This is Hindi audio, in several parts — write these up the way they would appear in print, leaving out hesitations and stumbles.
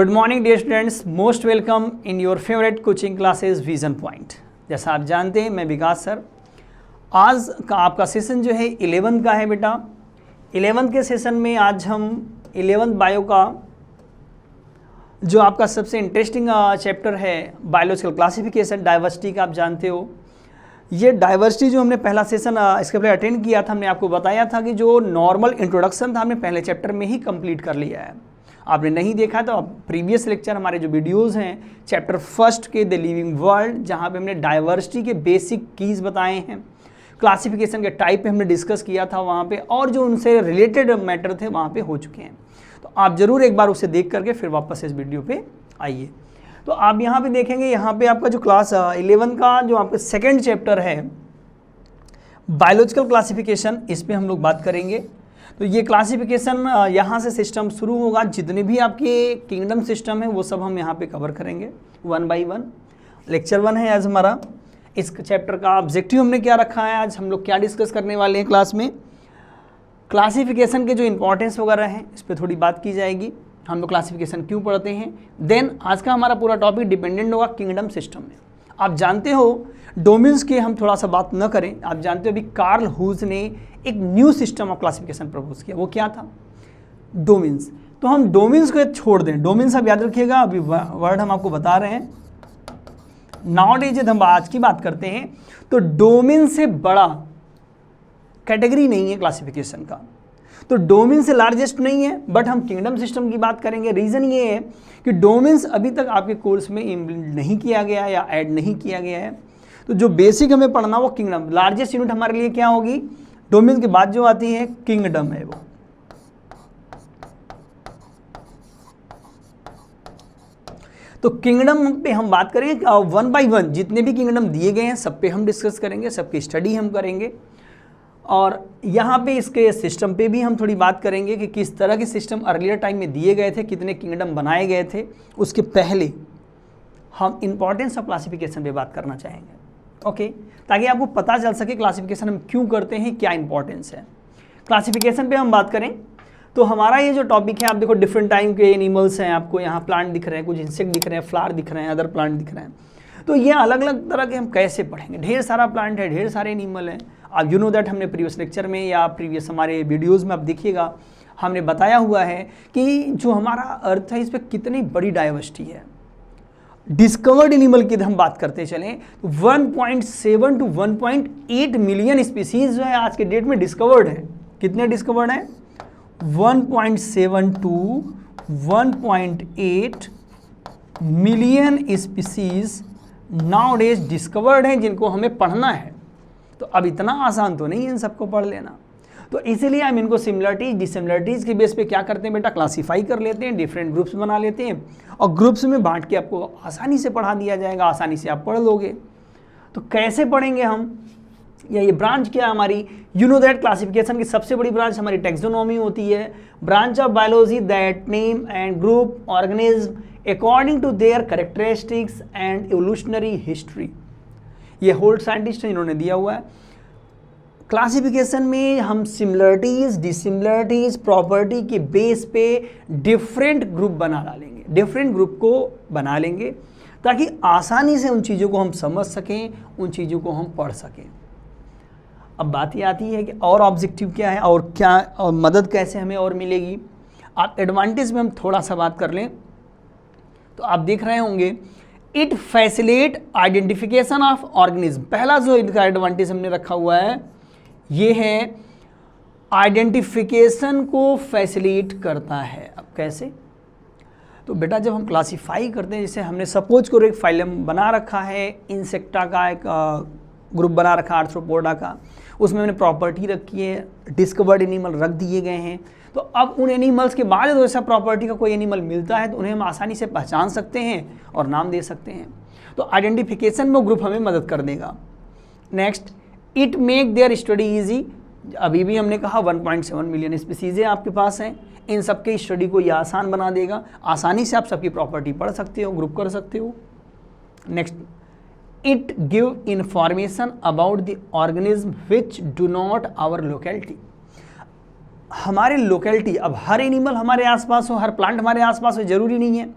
Good morning dear students, most welcome in your favourite coaching classes Vision Point. जैसा आप जानते हैं मैं विकास सर। आज का आपका सेशन जो है 11th का है बेटा। 11th के सेशन में आज हम 11th बायो का जो आपका सबसे इंटरेस्टिंग चैप्टर है बायोलॉजिकल क्लासिफिकेशन डाइवर्सिटी का, आप जानते हो ये डाइवर्सिटी जो हमने पहला सेशन इसके पहले अटेंड किया था, हमने आपको बताया था कि जो नॉर्मल इंट्रोडक्शन था हमने पहले चैप्टर में ही कंप्लीट कर लिया है। आपने नहीं देखा तो प्रीवियस लेक्चर हमारे जो वीडियोस हैं चैप्टर फर्स्ट के द लिविंग वर्ल्ड, जहाँ पे हमने डाइवर्सिटी के बेसिक कीज बताए हैं, क्लासिफिकेशन के टाइप पे हमने डिस्कस किया था वहाँ पे, और जो उनसे रिलेटेड मैटर थे वहाँ पे हो चुके हैं। तो आप ज़रूर एक बार उसे देख करके फिर वापस इस वीडियो पे आइए। तो आप यहाँ पे देखेंगे, यहाँ पे आपका जो क्लास 11 का जो आपका सेकेंड चैप्टर है बायोलॉजिकल क्लासिफिकेशन, इस पर हम लोग बात करेंगे। तो ये क्लासिफिकेशन यहाँ से सिस्टम शुरू होगा, जितने भी आपके किंगडम सिस्टम है वो सब हम यहाँ पे कवर करेंगे 1 बाई 1। लेक्चर 1 है आज हमारा। इस चैप्टर का ऑब्जेक्टिव हमने क्या रखा है, आज हम लोग क्या डिस्कस करने वाले हैं क्लास में, क्लासिफिकेशन के जो इंपॉर्टेंस वगैरह हैं इस पर थोड़ी बात की जाएगी, हम लोग क्लासिफिकेशन क्यों पढ़ते हैं। देन आज का हमारा पूरा टॉपिक डिपेंडेंट होगा किंगडम सिस्टम में। आप जानते हो डोमेन्स की हम थोड़ा सा बात न करें, आप जानते हो अभी कार्ल हुज ने एक new system of classification propose किया, वो क्या था, डोमेन्स। तो हम डोमेन्स को छोड़ दें, डोमेन्स आप याद रखिएगा, अभी वर्ड हम आपको बता रहे हैं। नाउअडेज जब हम आज की बात करते हैं तो डोमेन से बड़ा कैटेगरी नहीं है क्लासिफिकेशन का, तो डोमेन से लार्जेस्ट नहीं है, बट हम किंगडम सिस्टम की बात करेंगे। रीज़न ये है कि डोमेन्स अभी तक आपके कोर्स में इम्प्लीमेंट नहीं किया गया है या ऐड नहीं किया गया है। तो जो बेसिक हमें पढ़ना वो किंगडम, लार्जेस्ट यूनिट हमारे लिए क्या होगी, डोमेन के बाद जो आती है किंगडम है वो। तो किंगडम पे हम बात करेंगे 1 बाई 1, जितने भी किंगडम दिए गए हैं सब पे हम डिस्कस करेंगे, सबकी स्टडी हम करेंगे। और यहाँ पे इसके सिस्टम पे भी हम थोड़ी बात करेंगे कि किस तरह के सिस्टम अर्लियर टाइम में दिए गए थे, कितने किंगडम बनाए गए थे। उसके पहले हम इंपॉर्टेंस ऑफ क्लासिफिकेशन पे बात करना चाहेंगे, ओके, ताकि आपको पता चल सके क्लासिफिकेशन हम क्यों करते हैं, क्या इंपॉर्टेंस है। क्लासिफिकेशन पे हम बात करें तो हमारा ये जो टॉपिक है, आप देखो डिफरेंट टाइम के एनिमल्स हैं, आपको यहाँ प्लांट दिख रहे हैं, कुछ इंसेक्ट दिख रहे हैं, फ्लावर दिख रहे हैं, अदर प्लांट दिख रहे हैं। तो ये अलग अलग तरह के हम कैसे पढ़ेंगे, ढेर सारा प्लांट है, ढेर सारे एनिमल हैं। अब यू नो दैट हमने प्रीवियस लेक्चर में या प्रीवियस हमारे वीडियोज़ में आप देखिएगा हमने बताया हुआ है कि जो हमारा अर्थ है इस पर कितनी बड़ी डाइवर्सिटी है। डिस्कवर्ड एनिमल की हम बात करते चलें तो 1.7 टू 1.8 मिलियन स्पीसीज जो है आज के डेट में डिस्कवर्ड है। कितने डिस्कवर्ड हैं, 1.7 to 1.8 million species nowadays discovered हैं, जिनको हमें पढ़ना है। तो अब इतना आसान तो नहीं है इन सबको पढ़ लेना, तो इसीलिए हम इनको सिमिलरिटीज डिसिमिलरिटीज़ के बेस पे क्या करते हैं बेटा, क्लासीफाई कर लेते हैं, डिफरेंट ग्रुप्स बना लेते हैं और ग्रुप्स में बांट के आपको आसानी से पढ़ा दिया जाएगा, आसानी से आप पढ़ लोगे। तो कैसे पढ़ेंगे हम, या ये ब्रांच क्या हमारी, यू नो दैट क्लासिफिकेशन की सबसे बड़ी ब्रांच हमारी टेक्सोनॉमी होती है, branch of biology that name and group organism according to their characteristics and evolutionary history. ये होल्ड साइंटिस्ट इन्होंने दिया हुआ है। क्लासिफिकेशन में हम सिमिलरिटीज डिसिमिलरिटीज प्रॉपर्टी के बेस पे डिफरेंट ग्रुप बना डालेंगे, डिफरेंट ग्रुप को बना लेंगे ताकि आसानी से उन चीज़ों को हम समझ सकें, उन चीज़ों को हम पढ़ सकें। अब बात ये आती है कि और ऑब्जेक्टिव क्या है और क्या और मदद कैसे हमें और मिलेगी। आप एडवांटेज में हम थोड़ा सा बात कर लें तो आप देख रहे होंगे it facilitate identification of organism. पहला जो इनका एडवांटेज हमने रखा हुआ है ये है आइडेंटिफिकेशन को फैसिलिटेट करता है। अब कैसे, तो बेटा जब हम क्लासीफाई करते हैं, जैसे हमने सपोज करो एक फाइलम बना रखा है, इंसेक्टा का एक ग्रुप बना रखा है, आर्थ्रोपोडा का, उसमें हमने प्रॉपर्टी रखी है, डिस्कवर्ड एनिमल रख दिए गए हैं। तो अब उन एनिमल्स के बाद जो ऐसा प्रॉपर्टी का कोई एनिमल मिलता है तो उन्हें हम आसानी से पहचान सकते हैं और नाम दे सकते हैं। तो आइडेंटिफिकेशन में ग्रुप हमें मदद कर देगा। Next, it make their study easy. अभी भी हमने कहा 1.7 मिलियन स्पीसीज़ें आपके पास हैं, इन सबके स्टडी को यह आसान बना देगा, आसानी से आप सबकी प्रॉपर्टी पढ़ सकते हो, ग्रुप कर सकते हो। Next, it give information about the organism which do not our locality. हमारे लोकेलिटी, अब हर एनिमल हमारे आसपास हो, हर प्लांट हमारे आसपास हो, ज़रूरी नहीं है।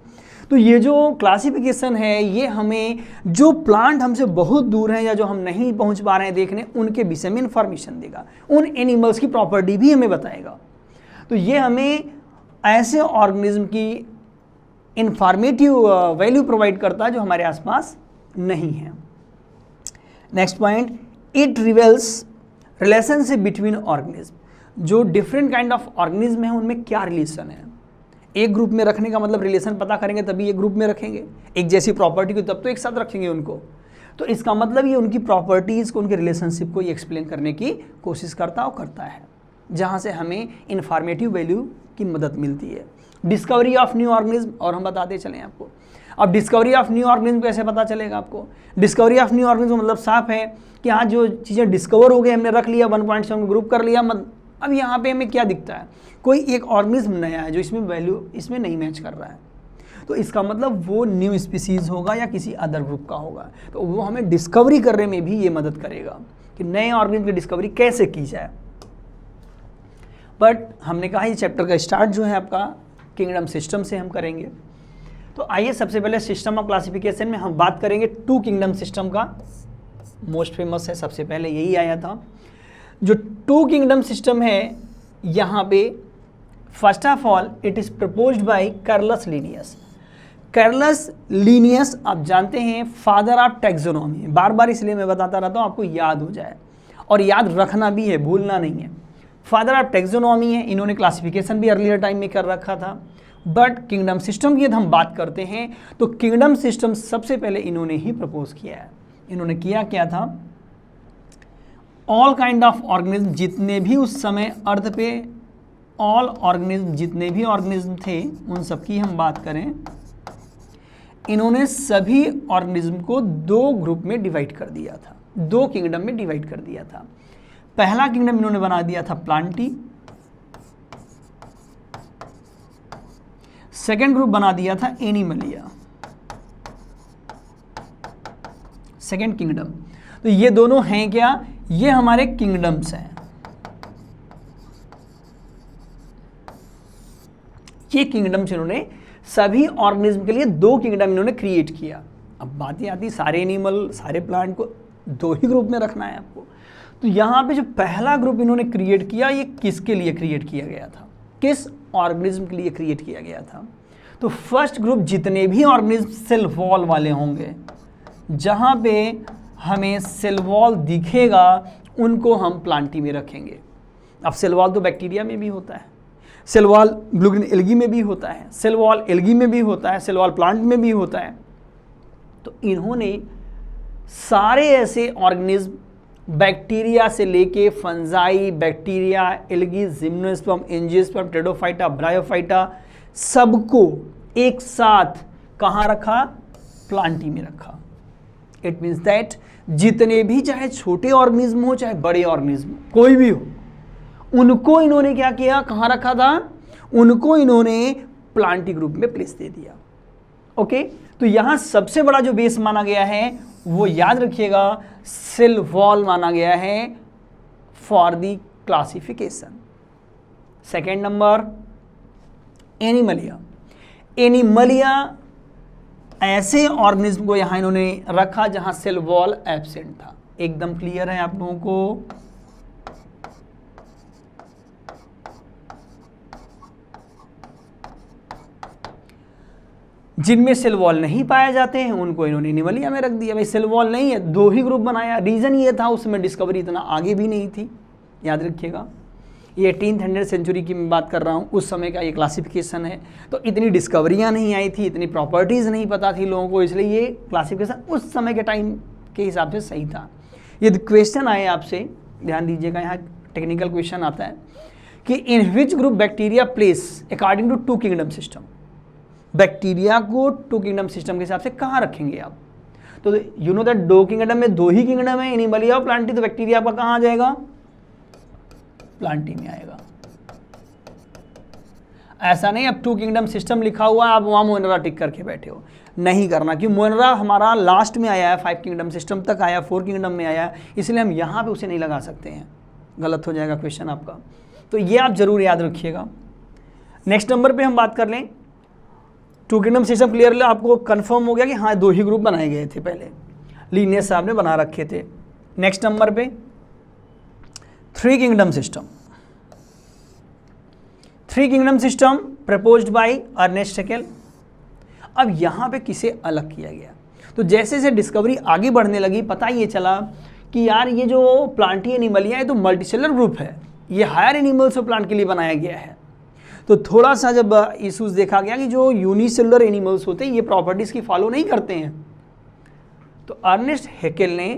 तो ये जो क्लासिफिकेशन है ये हमें जो प्लांट हमसे बहुत दूर हैं या जो हम नहीं पहुंच पा रहे हैं देखने, उनके विषय में इंफॉर्मेशन देगा, उन एनिमल्स की प्रॉपर्टी भी हमें बताएगा। तो ये हमें ऐसे ऑर्गेनिज्म की इंफॉर्मेटिव वैल्यू प्रोवाइड करता है जो हमारे आसपास नहीं है। Next point, it reveals relationship between organism. जो डिफरेंट काइंड ऑफ ऑर्गेनिज्म है उनमें क्या रिलेशन है। एक ग्रुप में रखने का मतलब रिलेशन पता करेंगे तभी एक ग्रुप में रखेंगे, एक जैसी प्रॉपर्टी को तब तो एक साथ रखेंगे उनको। तो इसका मतलब ये उनकी प्रॉपर्टीज़ को, उनके रिलेशनशिप को ये एक्सप्लेन करने की कोशिश करता है, जहाँ से हमें इंफॉर्मेटिव वैल्यू की मदद मिलती है। डिस्कवरी ऑफ न्यू ऑर्गेनिज्म, और हम बताते चलें आपको। अब डिस्कवरी ऑफ न्यू ऑर्गेनिज्म कैसे पता चलेगा आपको। डिस्कवरी ऑफ न्यू ऑर्गेनिज्म मतलब साफ है कि हाँ जो चीज़ें डिस्कवर हो गई, हमने रख लिया 1.7 ग्रुप कर लिया, अब यहाँ पे हमें क्या दिखता है, कोई एक ऑर्गेनिज्म नया है जो इसमें वैल्यू इसमें नहीं मैच कर रहा है, तो इसका मतलब वो न्यू स्पीसीज़ होगा या किसी अदर ग्रुप का होगा। तो वो हमें डिस्कवरी करने में भी ये मदद करेगा कि नए ऑर्गेनिज्म की डिस्कवरी कैसे की जाए। बट हमने कहा ये चैप्टर का स्टार्ट जो है आपका किंगडम सिस्टम से हम करेंगे। तो आइए सबसे पहले सिस्टम ऑफ क्लासिफिकेशन में हम बात करेंगे 2 किंगडम सिस्टम का। मोस्ट फेमस है, सबसे पहले यही आया था। जो 2 किंगडम सिस्टम है यहाँ पे, first of all it is proposed by Carolus Linnaeus. Carolus Linnaeus आप जानते हैं फादर ऑफ टैक्सोनॉमी, बार बार इसलिए मैं बताता रहता हूँ आपको याद हो जाए, और याद रखना भी है, भूलना नहीं है। फादर ऑफ टैक्सोनॉमी है, इन्होंने क्लासिफिकेशन भी अर्लियर टाइम में कर रखा था। बट किंगडम सिस्टम की यदि हम बात करते हैं तो किंगडम सिस्टम सबसे पहले इन्होंने ही प्रपोज किया है। इन्होंने किया क्या था, ऑल काइंड ऑफ ऑर्गेनिज्म, जितने भी उस समय अर्थ पे ऑल ऑर्गेनिज्म, जितने भी ऑर्गेनिज्म थे उन सबकी हम बात करें, इन्होंने सभी ऑर्गेनिज्म को 2 ग्रुप में डिवाइड कर दिया था, 2 किंगडम में डिवाइड कर दिया था। पहला किंगडम इन्होंने बना दिया था प्लांटी, सेकेंड ग्रुप बना दिया था एनिमलिया, सेकेंड किंगडम। तो ये दोनों हैं क्या, ये हमारे किंगडम्स हैं। ये किंगडम्स इन्होंने सभी ऑर्गेनिज्म के लिए 2 किंगडम इन्होंने क्रिएट किया। अब बातें आती, सारे एनिमल सारे प्लांट को 2 ही ग्रुप में रखना है आपको। तो यहाँ पे जो पहला ग्रुप इन्होंने क्रिएट किया, ये किसके लिए क्रिएट किया गया था, किस ऑर्गेनिज्म के लिए क्रिएट किया गया था। तो फर्स्ट ग्रुप जितने भी ऑर्गेनिज्म सेल वॉल वाले होंगे, जहाँ पे हमें सेल वॉल दिखेगा, उनको हम प्लांटी में रखेंगे। अब सेल वॉल तो बैक्टीरिया में भी होता है, cell wall blue green algae में भी होता है, सेल वॉल एल्गी में भी होता है, सेल वॉल प्लांट में भी होता है। तो इन्होंने सारे ऐसे ऑर्गेनिज्म, बैक्टीरिया से लेके fungi, bacteria, algae, gymnosperm, angiosperm, pteridophyta, bryophyta, सबको एक साथ कहाँ रखा, प्लांटी में रखा। इट मीन्स दैट जितने भी चाहे छोटे ऑर्गेनिज्म हो चाहे बड़े ऑर्गेनिज्म कोई भी हो, उनको इन्होंने क्या किया, कहाँ रखा था, उनको इन्होंने प्लांटी ग्रुप में प्लेस दे दिया। ओके, तो यहाँ सबसे बड़ा जो बेस माना गया है वो याद रखिएगा सेल वॉल माना गया है for the classification. Second number Animalia. Animalia ऐसे ऑर्गेनिज्म को यहाँ इन्होंने रखा जहाँ सेल वॉल एब्सेंट था। एकदम क्लियर है आप लोगों को। जिनमें सेल वॉल नहीं पाए जाते हैं उनको इन्होंने एनिमलिया में रख दिया। भाई सेल वॉल नहीं है, 2 ही ग्रुप बनाया। रीज़न ये था उसमें डिस्कवरी इतना आगे भी नहीं थी, याद रखिएगा। ये 1800 सेंचुरी की मैं बात कर रहा हूँ, उस समय का ये क्लासिफिकेशन है। तो इतनी डिस्कवरियाँ नहीं आई थी, इतनी प्रॉपर्टीज़ नहीं पता थी लोगों को, इसलिए ये क्लासिफिकेशन उस समय के टाइम के हिसाब से सही था। यदि क्वेश्चन आए आपसे, ध्यान दीजिएगा, यहाँ टेक्निकल क्वेश्चन आता है कि in which group bacteria place according to 2 kingdom system. Bacteria को 2 किंगडम सिस्टम के हिसाब से कहाँ रखेंगे आप। तो यू नो दैट 2 किंगडम में 2 ही किंगडम है, एनिमलिया और प्लांटी। तो बैक्टीरिया आपका कहाँ आ जाएगा, प्लांटी में आएगा। ऐसा नहीं अब 2 किंगडम सिस्टम लिखा हुआ है आप वहाँ मोइनरा टिक करके बैठे हो, नहीं करना। क्योंकि मोइनरा हमारा लास्ट में आया है, 5 किंगडम सिस्टम तक आया, 4 किंगडम में आया, इसलिए हम यहाँ पे उसे नहीं लगा सकते हैं, गलत हो जाएगा क्वेश्चन आपका। तो ये आप जरूर याद रखिएगा। नेक्स्ट नंबर पे हम बात कर लें, टू किंगडम सिस्टम क्लियरली आपको कंफर्म हो गया कि हाँ 2 ही ग्रुप बनाए गए थे पहले, लीनियस साहब ने बना रखे थे। नेक्स्ट नंबर पे 3 kingdom system. 3 kingdom system proposed by Ernst Haeckel. अब यहाँ पे किसे अलग किया गया, तो जैसे जैसे डिस्कवरी आगे बढ़ने लगी पता ये चला कि यार ये जो प्लांटी एनिमलिया है तो मल्टीसेलर ग्रुप है, ये हायर एनिमल्स और प्लांट के लिए बनाया गया है। तो थोड़ा सा जब इशूज देखा गया कि जो यूनिसेलुलर एनिमल्स होते हैं ये प्रॉपर्टीज़ की फॉलो नहीं करते हैं, तो अर्नेस्ट हैकेल ने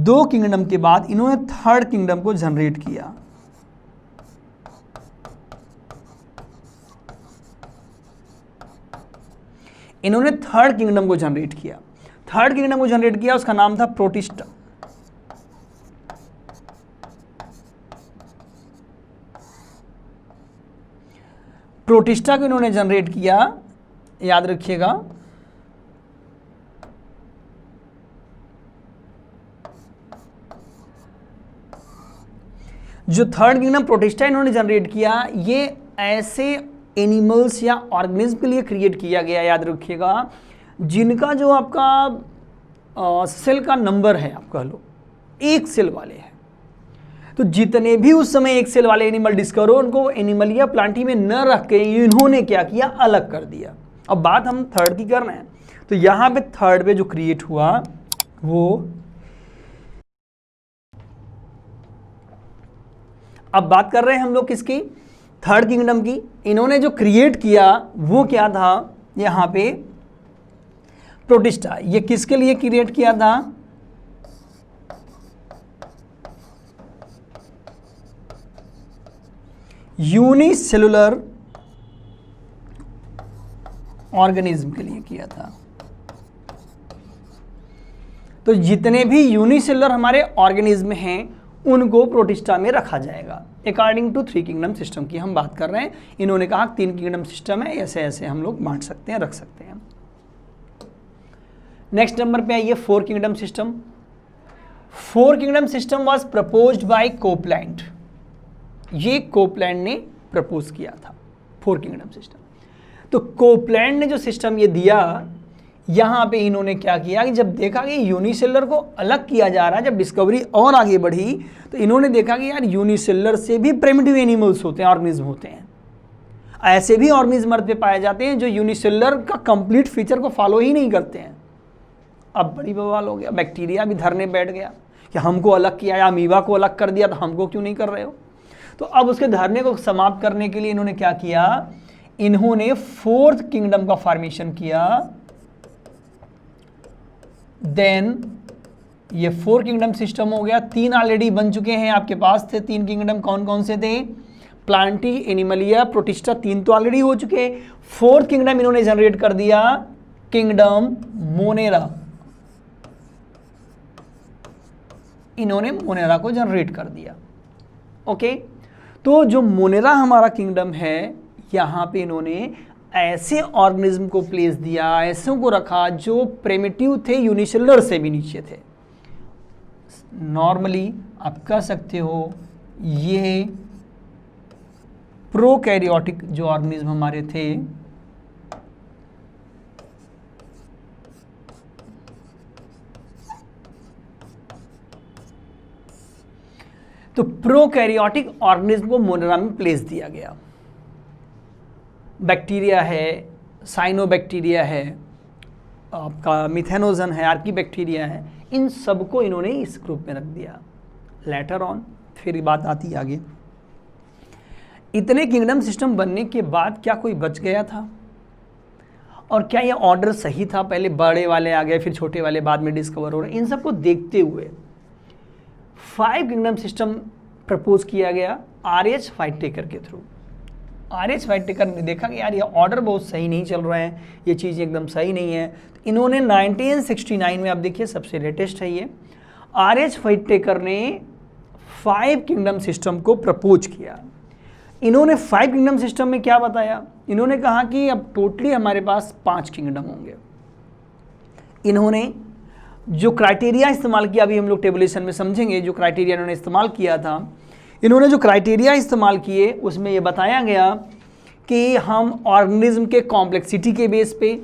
2 किंगडम के बाद इन्होंने 3rd किंगडम को जनरेट किया। इन्होंने 3rd किंगडम को जनरेट किया। 3rd किंगडम को जनरेट किया, उसका नाम था प्रोटिस्टा। प्रोटिस्टा को इन्होंने जनरेट किया, याद रखिएगा। जो 3rd किंगडम प्रोटिस्टा इन्होंने जनरेट किया, ये ऐसे एनिमल्स या ऑर्गेनिज्म के लिए क्रिएट किया गया, याद रखिएगा, जिनका जो आपका सेल का नंबर है, आप कह लो 1 सेल वाले हैं। तो जितने भी उस समय 1 सेल वाले एनिमल डिस्कवर हो, उनको एनिमलिया प्लांटी में न रख के इन्होंने क्या किया, अलग कर दिया। अब बात हम 3rd की कर रहे हैं, तो यहाँ पे 3rd पे जो क्रिएट हुआ वो, अब बात कर रहे हैं हम लोग किसकी, 3rd किंगडम की। इन्होंने जो क्रिएट किया वो क्या था, यहाँ पे प्रोटिस्टा। ये किसके लिए क्रिएट किया था, यूनिसेलुलर ऑर्गेनिज्म के लिए किया था। तो जितने भी यूनिसेलुलर हमारे ऑर्गेनिज्म हैं उनको प्रोटिस्टा में रखा जाएगा। अकॉर्डिंग टू 3 किंगडम सिस्टम की हम बात कर रहे हैं। इन्होंने कहा 3 किंगडम सिस्टम है, ऐसे ऐसे हम लोग बांट सकते हैं, रख सकते हैं। नेक्स्ट नंबर पे आइए 4 kingdom system. 4 kingdom system was proposed by Copeland. ये कोपलैंड ने प्रपोज किया था 4 किंगडम सिस्टम। तो कोपलैंड ने जो सिस्टम ये दिया, यहाँ पे इन्होंने क्या किया कि जब देखा कि यूनिसेलुलर को अलग किया जा रहा है, जब डिस्कवरी और आगे बढ़ी तो इन्होंने देखा कि यार यूनिसेलुलर से भी प्रिमिटिव एनिमल्स होते हैं, ऑर्गेनिज्म होते हैं। ऐसे भी ऑर्गेनिज्म अर्थ पे पाए जाते हैं जो यूनिसेलुलर का कंप्लीट फीचर को फॉलो ही नहीं करते हैं। अब बड़ी बवाल हो गया, बैक्टीरिया भी धरने बैठ गया कि हमको अलग किया, या अमीबा को अलग कर दिया तो हमको क्यों नहीं कर रहे हो। तो अब उसके धरने को समाप्त करने के लिए इन्होंने क्या किया, इन्होंने 4th किंगडम का फॉर्मेशन किया। देन ये 4 किंगडम सिस्टम हो गया। 3 ऑलरेडी बन चुके हैं आपके पास थे 3 किंगडम, कौन कौन से थे, प्लांटी, एनिमलिया, प्रोटिस्टा, 3 तो ऑलरेडी हो चुके। 4th किंगडम इन्होंने जनरेट कर दिया, किंगडम मोनेरा। इन्होंने मोनेरा को जनरेट कर दिया। ओके, तो जो मोनेरा हमारा किंगडम है, यहाँ पे इन्होंने ऐसे ऑर्गेनिज्म को प्लेस दिया, ऐसों को रखा जो प्रिमिटिव थे, यूनिसेलुलर से भी नीचे थे। नॉर्मली आप कह सकते हो ये प्रोकैरियोटिक जो ऑर्गेनिज्म हमारे थे, तो प्रोकैरियोटिक ऑर्गेनिज्म को मोनेरा में प्लेस दिया गया। बैक्टीरिया है, साइनोबैक्टीरिया है, आपका मिथेनोजन है, आर्कीबैक्टीरिया है, इन सबको इन्होंने इस ग्रुप में रख दिया। लेटर ऑन फिर बात आती आगे। इतने किंगडम सिस्टम बनने के बाद क्या कोई बच गया था, और क्या ये ऑर्डर सही था, पहले बड़े वाले आ गए फिर छोटे वाले बाद में डिस्कवर हो रहे, इन सबको देखते हुए 5 किंगडम सिस्टम प्रपोज किया गया RH व्हाइटटेकर के थ्रू। RH व्हाइटटेकर ने देखा कि यार ये ऑर्डर बहुत सही नहीं चल रहा है, ये चीज़ एकदम सही नहीं है, तो इन्होंने 1969 में, आप देखिए सबसे लेटेस्ट है ये, RH व्हाइटटेकर ने 5 किंगडम सिस्टम को प्रपोज किया। इन्होंने 5 किंगडम सिस्टम में क्या बताया, इन्होंने कहा कि अब टोटली हमारे पास 5 किंगडम होंगे। इन्होंने जो क्राइटेरिया इस्तेमाल किया, अभी हम लोग टेबुलेशन में समझेंगे, जो क्राइटेरिया इन्होंने इस्तेमाल किया था, इन्होंने जो क्राइटेरिया इस्तेमाल किए उसमें ये बताया गया कि हम ऑर्गेनिज्म के कॉम्प्लेक्सिटी के बेस पे,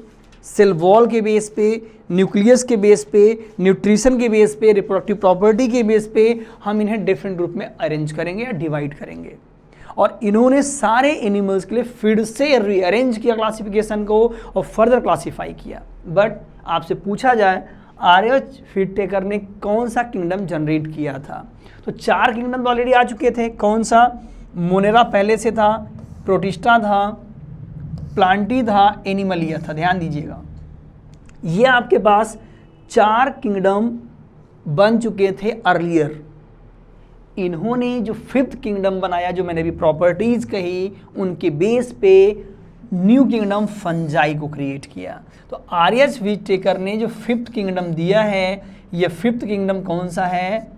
सेल वॉल के बेस पे, न्यूक्लियस के बेस पे, न्यूट्रिशन के बेस पे, रिप्रोडक्टिव प्रॉपर्टी के बेस पे हम इन्हें डिफरेंट ग्रुप में अरेंज करेंगे या डिवाइड करेंगे। और इन्होंने सारे एनिमल्स के लिए फिर से रीअरेंज किया क्लासिफिकेशन को और फर्दर क्लासीफाई किया। बट आपसे पूछा जाए आर.एच. व्हिटेकर ने कौन सा किंगडम जनरेट किया था, तो 4 किंगडम ऑलरेडी आ चुके थे। कौन सा? मोनेरा पहले से था, प्रोटिस्टा था, प्लांटी था, एनिमलिया था। ध्यान दीजिएगा, ये आपके पास 4 किंगडम बन चुके थे अर्लियर। इन्होंने जो 5th किंगडम बनाया, जो मैंने अभी प्रॉपर्टीज कही, उनके बेस पे न्यू किंगडम फंजाई को क्रिएट किया। तो आर.एच. व्हिटेकर ने जो 5th किंगडम दिया है, ये 5th किंगडम कौन सा है?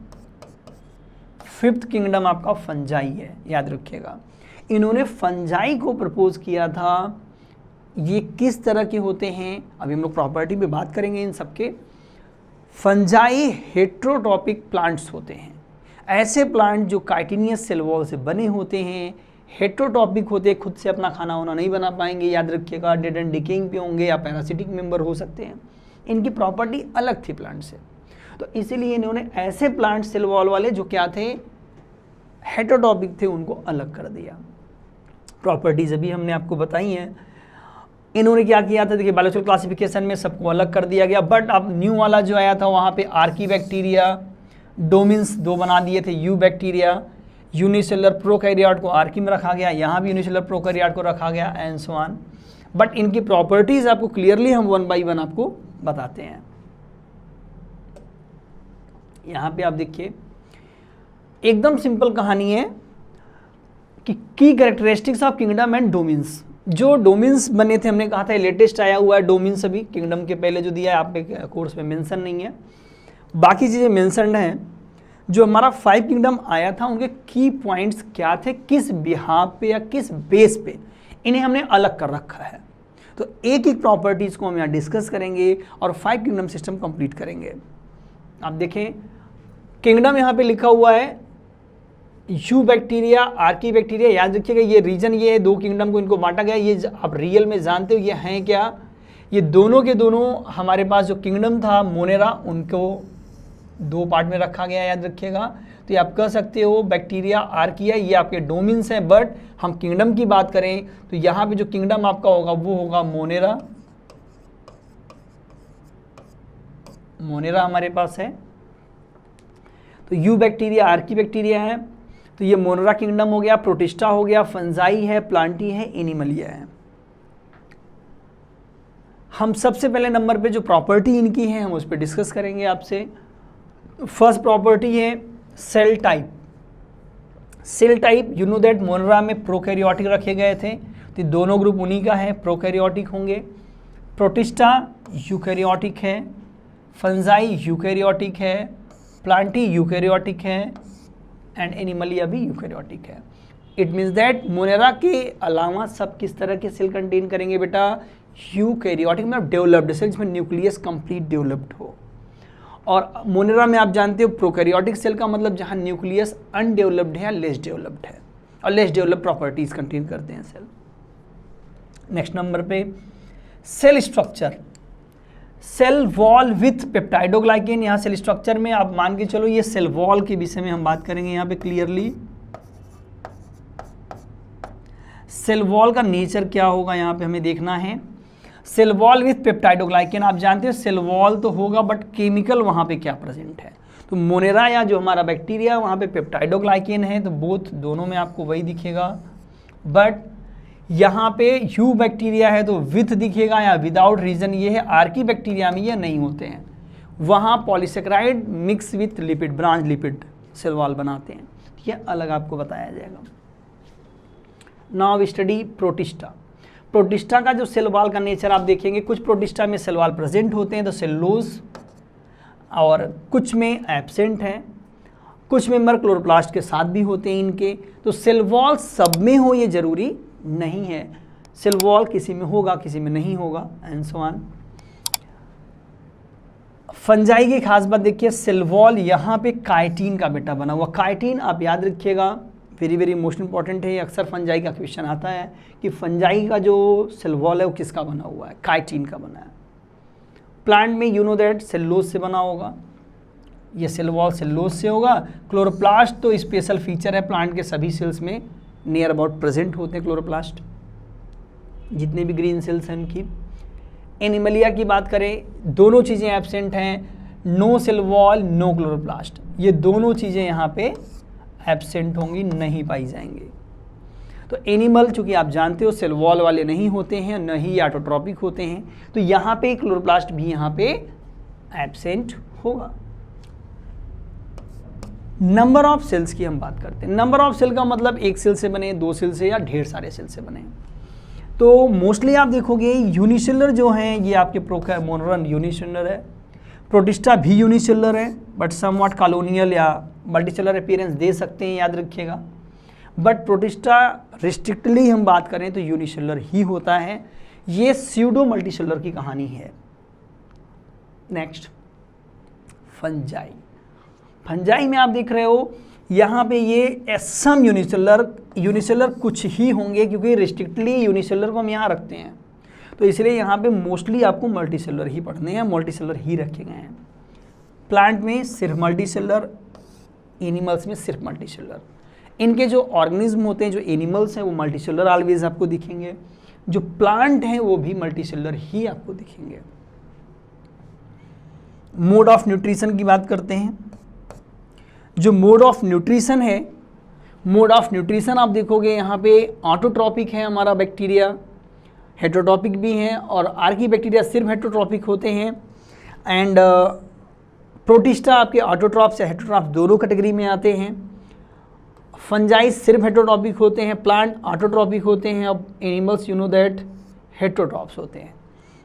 5th किंगडम आपका फंजाई है, याद रखिएगा। इन्होंने फंजाई को प्रपोज किया था। ये किस तरह के होते हैं, अभी हम लोग प्रॉपर्टी पे बात करेंगे इन सबके। फंजाई हेट्रोटॉपिक प्लांट्स होते हैं, ऐसे प्लांट जो काइटिनियस सेल वॉल से बने होते हैं, हेट्रोटॉपिक होते हैं, खुद से अपना खाना वाना नहीं बना पाएंगे, याद रखिएगा। डेड एंड डिकेइंग पे होंगे या पैरासिटिक मेंबर हो सकते हैं। इनकी प्रॉपर्टी अलग थी प्लांट से, तो इसीलिए इन्होंने ऐसे प्लांट सेल वॉल वाले जो क्या थे, हेट्रोटॉपिक थे, उनको अलग कर दिया। प्रॉपर्टीज अभी हमने आपको बताई हैं। इन्होंने क्या किया था, देखिए बायोलॉजिकल क्लासिफिकेशन में सबको अलग कर दिया गया। बट अब न्यू वाला जो आया था वहाँ पे आर्की बैक्टीरिया, डोमिन्स 2 बना दिए थे, यू बैक्टीरिया, यूनिसेलुलर प्रोकैरियोट को आर्की में रखा गया, यहाँ भी यूनिसेलुलर प्रोकैरियोट को रखा गया, एंड सो ऑन। बट इनकी प्रॉपर्टीज आपको क्लियरली हम 1 बाई 1 आपको बताते हैं। यहाँ पे आप देखिए, एकदम सिंपल कहानी है कि की कैरेक्टरिस्टिक्स ऑफ किंगडम एंड डोमिन्स। जो डोमिन्स बने थे, हमने कहा था लेटेस्ट आया हुआ है डोमिन्स, अभी किंगडम के पहले जो दिया है आप पे कोर्स में मेंशन नहीं है, बाकी चीज़ें मेंशन्ड हैं। जो हमारा 5 किंगडम आया था, उनके की पॉइंट्स क्या थे, किस बिहाफ पे या किस बेस पे इन्हें हमने अलग कर रखा है। तो एक एक प्रॉपर्टीज़ को हम यहाँ डिस्कस करेंगे और 5 किंगडम सिस्टम कंप्लीट करेंगे। आप देखें, किंगडम यहाँ पे लिखा हुआ है यू बैक्टीरिया, आर्की बैक्टीरिया। याद रखिएगा ये रीजन, ये 2 किंगडम को इनको बांटा गया। ये आप रियल में जानते हो ये हैं क्या? ये दोनों के दोनों हमारे पास जो किंगडम था मोनेरा, उनको 2 पार्ट में रखा गया, याद रखिएगा। तो ये आप कह सकते हो बैक्टीरिया, आर्किया, ये आपके डोमिन्स हैं। बट हम किंगडम की बात करें तो यहाँ पे जो किंगडम आपका होगा वो होगा मोनेरा। मोनेरा हमारे पास है, तो यू बैक्टीरिया, आर्की बैक्टीरिया है, तो ये मोनेरा किंगडम हो गया। प्रोटिस्टा हो गया, फंजाई है, प्लांटी है, एनिमलिया है। हम सबसे पहले नंबर पे जो प्रॉपर्टी इनकी है हम उस पर डिस्कस करेंगे आपसे। फर्स्ट प्रॉपर्टी है cell type. Cell type, you know that Monera में प्रोकैरियोटिक रखे गए थे, तो दोनों ग्रुप उन्हीं का है, प्रोकैरियोटिक होंगे। प्रोटिस्टा यूकैरियोटिक है, फंजाई यूकैरियोटिक है, प्लांटी यूकैरियोटिक है, एंड एनिमलिया भी यूकैरियोटिक है। इट मीन्स दैट मोनेरा के अलावा सब किस तरह के सेल कंटेन करेंगे बेटा, यूकैरियोटिक मतलब डेवलप्ड सेल, जिसमें न्यूक्लियस कंप्लीट डेवलप्ड हो। और मोनेरा में आप जानते हो प्रोकैरियोटिक सेल का मतलब जहां न्यूक्लियस अनडेवलप्ड है या लेस डेवलप्ड है, और लेस डेवलप्ड प्रॉपर्टीज कंटेन करते हैं सेल। नेक्स्ट नंबर पे cell structure. Cell wall with peptidoglycan. यहाँ सेल स्ट्रक्चर में आप मान के चलो ये सेल वॉल के विषय में हम बात करेंगे यहाँ पे क्लियरली। सेल वॉल का नेचर क्या होगा यहाँ पे हमें देखना है। सेल वॉल विथ पेप्टाइडोग्लाइकेन, आप जानते हो सेल वॉल तो होगा बट केमिकल वहाँ पे क्या प्रेजेंट है, तो मोनेरा या जो हमारा बैक्टीरिया वहाँ पे पेप्टाइडोग्लाइकेन है, तो बोथ दोनों में आपको वही दिखेगा। बट यहाँ पे यू बैक्टीरिया है तो विथ दिखेगा या विदाउट। रीजन ये है आर्की बैक्टीरिया में ये नहीं होते हैं, वहाँ polysaccharide mix with lipid, branch lipid cell wall बनाते हैं, ये अलग आपको बताया जाएगा। Now study protista. प्रोटिस्टा का जो सेल वॉल का नेचर आप देखेंगे, कुछ प्रोटिस्टा में सेल वॉल प्रेजेंट होते हैं तो सेलुलोज, और कुछ में एब्सेंट हैं, कुछ मेंबर क्लोरोप्लास्ट के साथ भी होते हैं इनके। तो सेल वॉल सब में हो ये जरूरी नहीं है, सेल वॉल किसी में होगा किसी में नहीं होगा, एंड सो ऑन। फंजाई की खास बात देखिए, सेल वॉल यहाँ पे काइटिन का बेटा बना हुआ। काइटिन आप याद रखिएगा वेरी वेरी मोस्ट इंपॉर्टेंट है, अक्सर फंजाई का क्वेश्चन आता है कि फंजाई का जो सेल वॉल है वो किसका बना हुआ है, काइटिन का बना है। प्लांट में यू नो दैट सेलुलोज से बना होगा, ये सेल वॉल सेलुलोज से होगा। क्लोरोप्लास्ट तो स्पेशल फीचर है, प्लांट के सभी सेल्स में नियर अबाउट प्रेजेंट होते हैं क्लोरोप्लास्ट, जितने भी ग्रीन सेल्स हैं उनकी। एनिमलिया की बात करें, दोनों चीज़ें एब्सेंट हैं, no cell wall no chloroplast, ये दोनों चीज़ें यहाँ पे एब्सेंट होंगी, नहीं पाई जाएंगे। तो एनिमल चूंकि आप जानते हो सेल वॉल वाले नहीं होते हैं, न ही ऑटोट्रॉपिक होते हैं, तो यहाँ पे क्लोरोप्लास्ट भी यहाँ पे एब्सेंट होगा। नंबर ऑफ सेल्स की हम बात करते हैं। नंबर ऑफ सेल का मतलब एक सेल से बने, दो सेल से, या ढेर सारे सेल से बने। तो मोस्टली आप देखोगे यूनिसेलुलर जो हैं ये आपके प्रोकैरियोट यूनिसेलुलर है, प्रोटिस्टा भी यूनिसेलुलर है, बट समवॉट कॉलोनियल या मल्टीसेलुलर अपीयरेंस दे सकते हैं, याद रखिएगा। बट प्रोटिस्टा रिस्ट्रिक्टली हम बात करें तो यूनिसेलुलर ही होता है। ये स्यूडो मल्टीसेलुलर की कहानी है। Next fungi. फंजाई में आप देख रहे हो यहाँ पे ये सम यूनिसेलुलर कुछ ही होंगे, क्योंकि रिस्ट्रिक्टली यूनिसेलुलर को हम यहाँ रखते हैं, तो इसलिए यहाँ पे मोस्टली आपको मल्टीसेलुलर ही पढ़ने हैं, मल्टीसेलुलर ही रखे गए हैं। प्लांट में सिर्फ मल्टीसेलुलर, एनिमल्स में सिर्फ मल्टीसेलुलर। इनके जो ऑर्गेनिज्म होते हैं, जो एनिमल्स हैं वो मल्टीसेलुलर ऑलवेज आपको दिखेंगे, जो प्लांट हैं वो भी मल्टीसेलुलर ही आपको दिखेंगे। मोड ऑफ न्यूट्रिशन की बात करते हैं। जो मोड ऑफ न्यूट्रिशन है, मोड ऑफ न्यूट्रिशन आप देखोगे यहाँ पे ऑटोट्रॉपिक है हमारा बैक्टीरिया, हेटरोट्रॉपिक भी हैं, और आर्की बैक्टीरिया सिर्फ हेटरोट्रॉपिक होते हैं। एंड प्रोटिस्टा आपके ऑटोट्रॉप्स या हेटरोट्रॉप्स दोनों कैटेगरी में आते हैं। फंजाई सिर्फ हेटरोट्रॉपिक होते हैं, प्लांट ऑटोट्रॉपिक होते हैं, अब animals you know that heterotrophs होते हैं।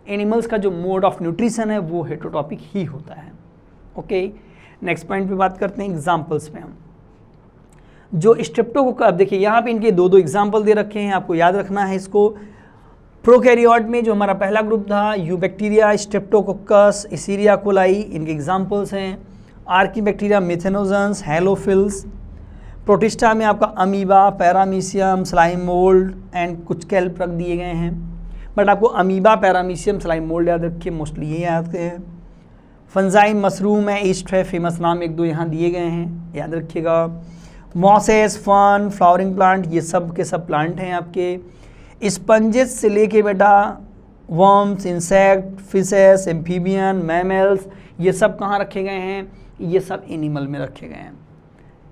एनिमल्स का जो मोड ऑफ न्यूट्रिशन है वो हेटरोट्रॉपिक ही होता है। ओके, नेक्स्ट पॉइंट पे बात करते हैं एग्जाम्पल्स में। हम जो स्ट्रेप्टोकोकस, अब देखिए यहाँ पे इनके दो दो एग्जाम्पल दे रखे हैं, आपको याद रखना है इसको। प्रोकैरियोट में जो हमारा पहला ग्रुप था, यूबैक्टीरिया, स्ट्रेप्टोकोकस, इसीरिया कोलाई, इनके एग्जाम्पल्स हैं। Archaebacteria, methanogens, halophiles. Protista में आपका amoeba, paramecium, slime mould and कुछ कैल्प रख दिए गए हैं, बट आपको अमीबा, पैरामीशियम, स्लाइम मोल्ड याद रखिए, मोस्टली ये याद हैं। फंजाई मशरूम है, ईस्ट है, फेमस नाम एक दो यहाँ दिए गए हैं, याद रखिएगा। मॉसेस, फन, फ्लावरिंग प्लांट, ये सब के सब प्लांट हैं आपके। स्पंजेस से लेके बेटा worms, insect, fishes, amphibian, mammals, ये सब कहाँ रखे गए हैं, ये सब एनिमल में रखे गए हैं।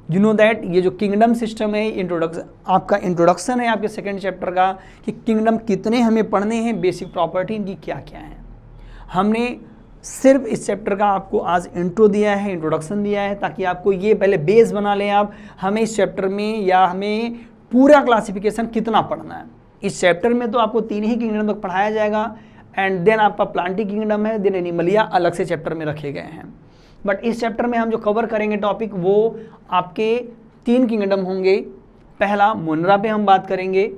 यू नो दैट ये जो किंगडम सिस्टम है, इंट्रोडक्शन आपका इंट्रोडक्शन है आपके सेकेंड चैप्टर का, कि किंगडम कितने हमें पढ़ने हैं, बेसिक प्रॉपर्टी इनकी क्या क्या है। हमने सिर्फ इस चैप्टर का आपको आज इंट्रो दिया है, इंट्रोडक्शन दिया है, ताकि आपको ये पहले बेस बना लें आप, हमें इस चैप्टर में या हमें पूरा क्लासिफिकेशन कितना पढ़ना है। इस चैप्टर में तो आपको 3 ही किंगडम तक पढ़ाया जाएगा, एंड देन आपका प्लांटी किंगडम है, देन एनिमलिया अलग से चैप्टर में रखे गए हैं। बट इस चैप्टर में हम जो कवर करेंगे टॉपिक, वो आपके 3 किंगडम होंगे। पहला मोनरा पे हम बात करेंगे,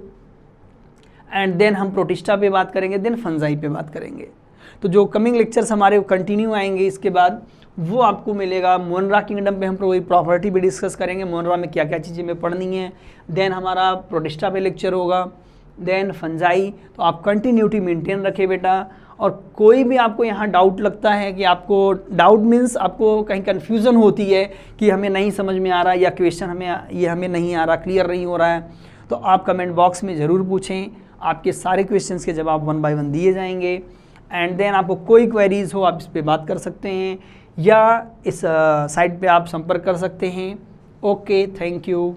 एंड देन हम प्रोटिस्टा पे बात करेंगे, देन फंजाई पे बात करेंगे। तो जो कमिंग लेक्चर्स हमारे कंटिन्यू आएंगे इसके बाद, वो आपको मिलेगा। मोनरा किंगडम पे हम प्रॉपर्टी भी डिस्कस करेंगे, मोनरा में क्या क्या चीज़ें हमें पढ़नी है। देन हमारा प्रोटिस्टा पे लेक्चर होगा, देन फंजाई। तो आप कंटिन्यूटी मेंटेन रखें बेटा। और कोई भी आपको यहाँ डाउट लगता है कि आपको डाउट मीन्स आपको कहीं कन्फ्यूज़न होती है कि हमें नहीं समझ में आ रहा, या क्वेश्चन हमें नहीं आ रहा, क्लियर नहीं हो रहा है, तो आप कमेंट बॉक्स में ज़रूर पूछें। आपके सारे क्वेश्चंस के जवाब 1 बाय 1 दिए जाएंगे। एंड देन आपको कोई क्वेरीज हो आप इस पर बात कर सकते हैं, या इस साइट पे आप संपर्क कर सकते हैं। Okay, thank you.